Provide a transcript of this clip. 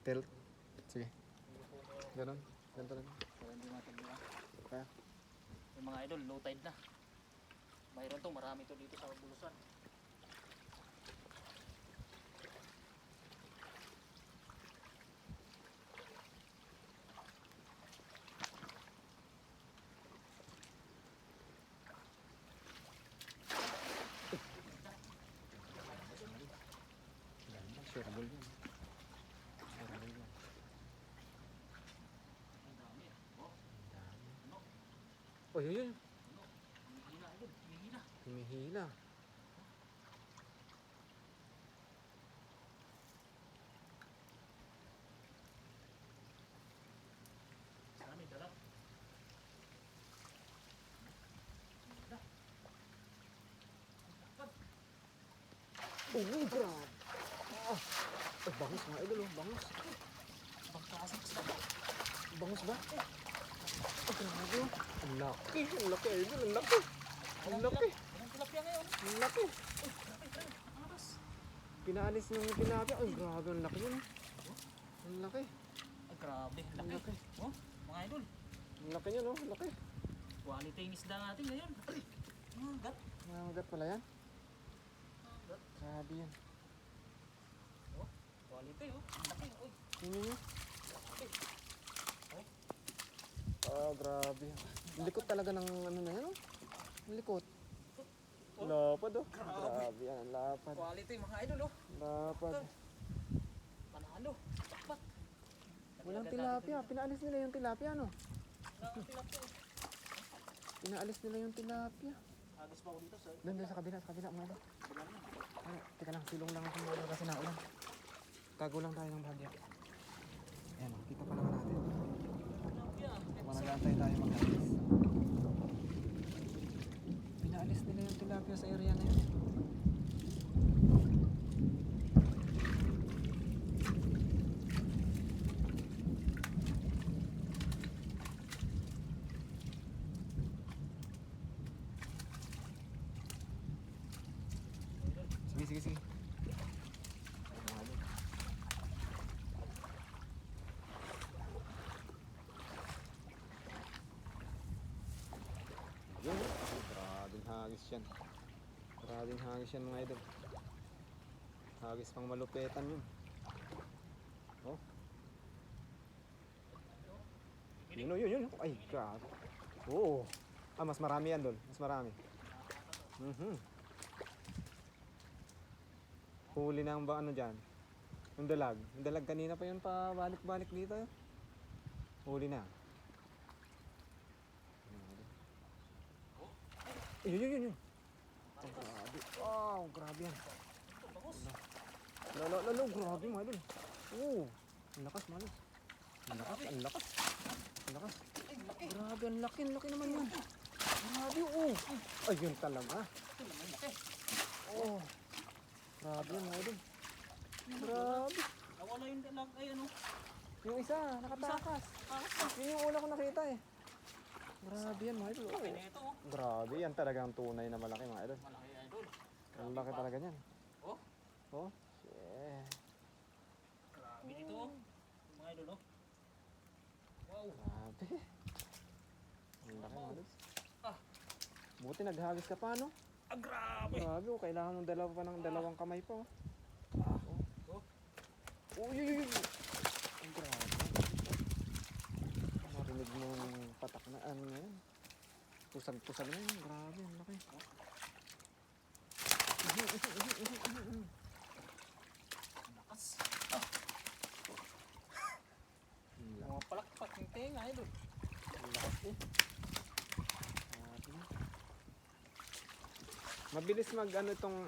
Tilt. Sige. Ganon. Ganito rin. Para hindi matagwa. Kaya. Yung mga idol, low tide na. Mayroon to, marami to dito sa Bulusan. Ganda. Shareable yan. Shareable yan. Ang dami. Oh, ano? Oh, yun yun. Ano? Humihina idol, humihina. Humihila. Dami, dala. Ganda. Oh, grabe. Ah, bangus mga idol, oh. Bangus. Ibang klaseng isda. Bangus ba? Oh, grabe. Oh. Ang laki. Ang laki, idol. Ang laki. Ang laki. Anong tilapia ngayon? Ang laki. Angas. Pinaalis ng tilapia. Ay, grabe. Ang laki yun. Ang laki. Ay, grabe. Ang Laki. laki. Oh, mga idol. Ang laki yun, oh. Ang laki. Quality yung isda natin ngayon. Ang gat. Nangangagat pala yan. Ang gat. Grabe yan. Oh, quality oh. Ang laki. Uy. Yun yun. Laki. Oh, grabe. Ang likot talaga ng ano na yan, oh. Ang likot. Oh. Lapad, oh. Grabe. Grabe yan. Ang lapad. Quality mga idol oh. Lapad. Panalo. Takbat. Walang tilapia. Pinaalis nila yung tilapia, no? Walang tilapia. Pinaalis nila yung tilapia. Agis pa ako dito sa... Doon, sa kabila, mga ano. Bilang na. Ano, teka lang, silong lang ako mga kasi naulan. Tago lang tayo ng bahagya. Ayan, oh, kita pa naman natin. Tilapia. Manag-aantay tayo mag-alis. Pinaalis nila yung tilapia sa area na yun. Sige, sige, sige. Yun, grabing hagis yan. Grabing hagis yan mga idol. Hagis pang malupetan yun. Oh. Yun, yun. Ay, grabe. Oo. Ah, mas marami yan doon. Mas marami. Huli na ang ba ano dyan? Yung dalag. Yung dalag kanina pa yun pa balik-balik dito. Huli na. Yun. Ang grabe. Wow, grabe yan. Lalo, grabe mga idol. Oo. Ang lakas, malos. Ang lakas. Grabe, ang laki naman yan. Grabe, oo. Ayun talaga. Ito naman laki. Oh. Grabe yan mga idol. Grabe. Nawala yung dalag ay ano. Yung isa, nakatakas. Yun yung una ko nakita eh. Grabe yan mga idol. Laki Oo. na ito oh. Grabe, yan talagang tunay na malaki mga idol. Malaki idol. Ang laki talaga niyan. Oh. Oh, yeah. Grabe nito oh. Mga idol oh. Wow. Grabe. Ang laki mga idol. Ah. Buti naghagis ka pa, no? Ah, grabe. Grabe, oh, kailangan mong dalawa pa ng dalawang kamay pa, oh. Oh. Oh, yun. Ang grabe. Marinig mo yung patak na, ano na yan. Pusag-pusag na yun, grabe, ang laki. Lakas. Ah. Mga palakpak yung tenga idol. Ang lakas eh. Grabe. Mabilis mag ano itong